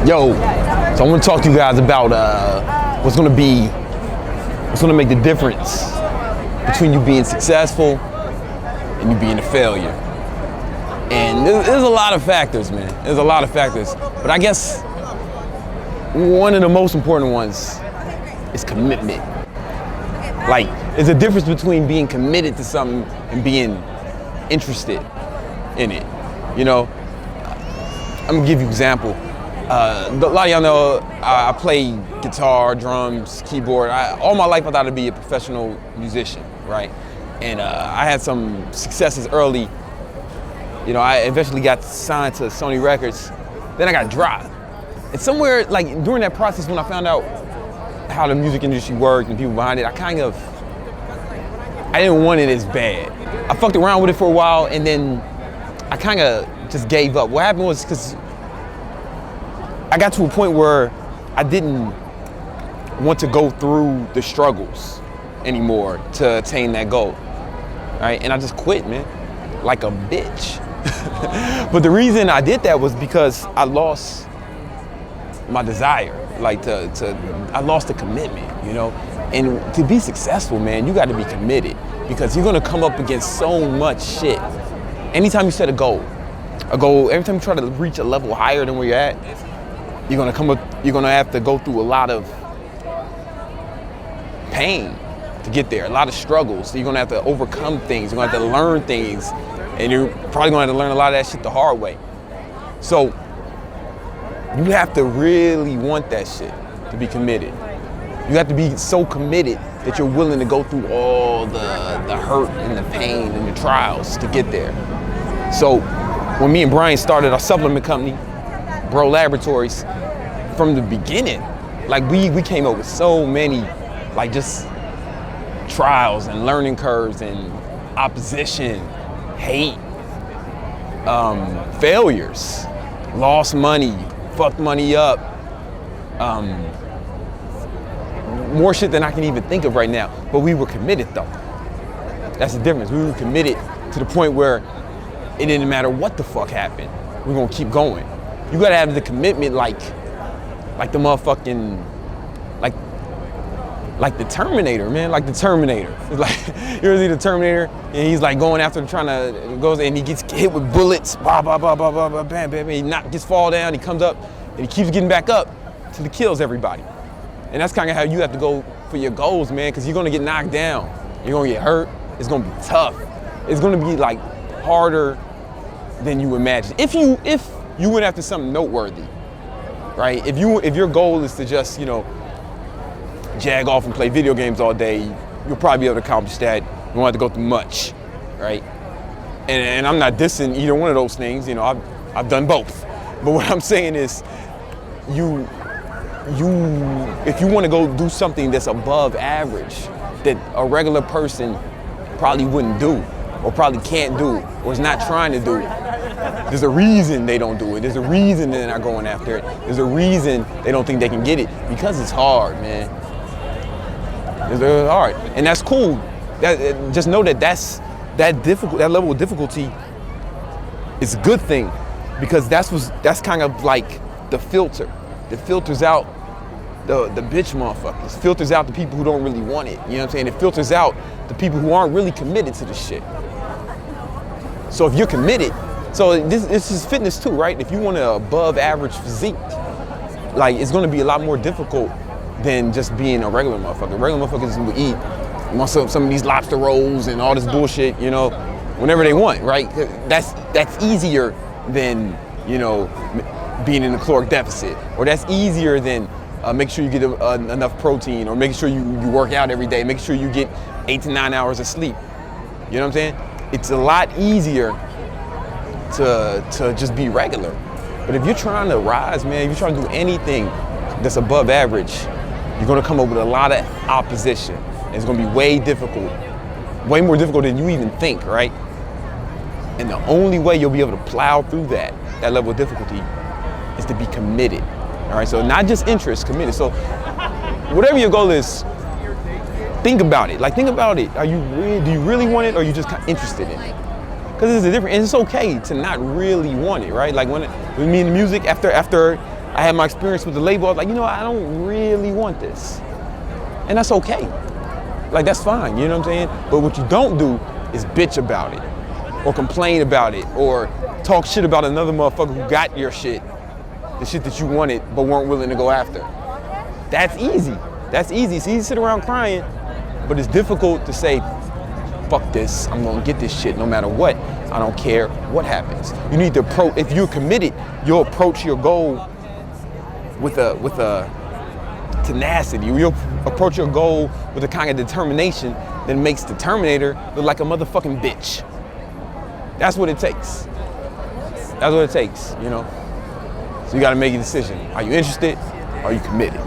Yo, so I want to talk to you guys about what's going to make the difference between you being successful and you being a failure. And there's a lot of factors, man. There's a lot of factors. But I guess one of the most important ones is commitment. Like, there's a difference between being committed to something and being interested in it. You know, I'm gonna give you an example. A lot of y'all know I play guitar, drums, keyboard. All my life I thought I'd be a professional musician, right? And I had some successes early. You know, I eventually got signed to Sony Records. Then I got dropped. And somewhere, like, during that process when I found out how the music industry worked and people behind it, I didn't want it as bad. I fucked around with it for a while and then I kind of just gave up. What happened was because I got to a point where I didn't want to go through the struggles anymore to attain that goal, right? And I just quit, man, like a bitch. But the reason I did that was because I lost my desire, like I lost the commitment, you know? And to be successful, man, you gotta be committed because you're gonna come up against so much shit. Anytime you set a goal, every time you try to reach a level higher than where you're at, you're gonna have to go through a lot of pain to get there, a lot of struggles. So you're gonna have to overcome things, you're gonna have to learn things, and you're probably gonna have to learn a lot of that shit the hard way. So you have to really want that shit to be committed. You have to be so committed that you're willing to go through all the hurt and the pain and the trials to get there. So when me and Brian started our supplement company, Bro Laboratories, from the beginning, like we came up with so many, like just trials and learning curves and opposition, hate, failures, lost money, fucked money up, more shit than I can even think of right now. But we were committed though. That's the difference. We were committed to the point where it didn't matter what the fuck happened. We're gonna keep going. You gotta have the commitment like the motherfucking, like the Terminator, man, like the Terminator. It's like, you ever see the Terminator? And he's like going after, and he gets hit with bullets, blah, blah, blah, blah, blah, blah, bam, bam, he gets fall down, he comes up, and he keeps getting back up till he kills everybody. And that's kind of how you have to go for your goals, man, because you're gonna get knocked down, you're gonna get hurt, it's gonna be tough. It's gonna be like harder than you imagine. If you went after something noteworthy, right? If your goal is to just, you know, jag off and play video games all day, you'll probably be able to accomplish that. You won't have to go through much, right? And I'm not dissing either one of those things, you know, I've done both. But what I'm saying is, if you want to go do something that's above average, that a regular person probably wouldn't do, or probably can't do, or is not trying to do, there's a reason they don't do it. There's a reason they're not going after it. There's a reason they don't think they can get it, because it's hard, man. It's hard, and that's cool. Just know that that level of difficulty is a good thing, because that's kind of like the filter that filters out the bitch motherfuckers, filters out the people who don't really want it. You know what I'm saying? It filters out the people who aren't really committed to the shit. So if you're committed, so this is fitness too, right? If you want an above average physique, like, it's gonna be a lot more difficult than just being a regular motherfucker. Regular motherfuckers will eat some of these lobster rolls and all this bullshit, you know, whenever they want, right? That's easier than, you know, being in a caloric deficit, or that's easier than making sure you get enough protein, or making sure you work out every day, making sure you get 8 to 9 hours of sleep. You know what I'm saying? It's a lot easier to just be regular. But if you're trying to rise, man, if you're trying to do anything that's above average, you're gonna come up with a lot of opposition. It's gonna be way more difficult than you even think, right? And the only way you'll be able to plow through that level of difficulty is to be committed. All right, so not just interest, committed. So whatever your goal is, think about it. Like, think about it. Do you really want it, or are you just kind of interested in it? Because it's a different, and it's okay to not really want it, right? Like when me and the music, after I had my experience with the label. I was like, you know, I don't really want this. And that's okay. Like, that's fine, you know what I'm saying? But what you don't do is bitch about it, or complain about it, or talk shit about another motherfucker who got your shit, the shit that you wanted but weren't willing to go after. That's easy. That's easy. It's easy to sit around crying, but it's difficult to say, fuck this, I'm gonna get this shit no matter what. I don't care what happens. You need to if you're committed, you'll approach your goal with a tenacity. You'll approach your goal with a kind of determination that makes the Terminator look like a motherfucking bitch. That's what it takes. That's what it takes, you know? So you gotta make a decision. Are you interested? Are you committed?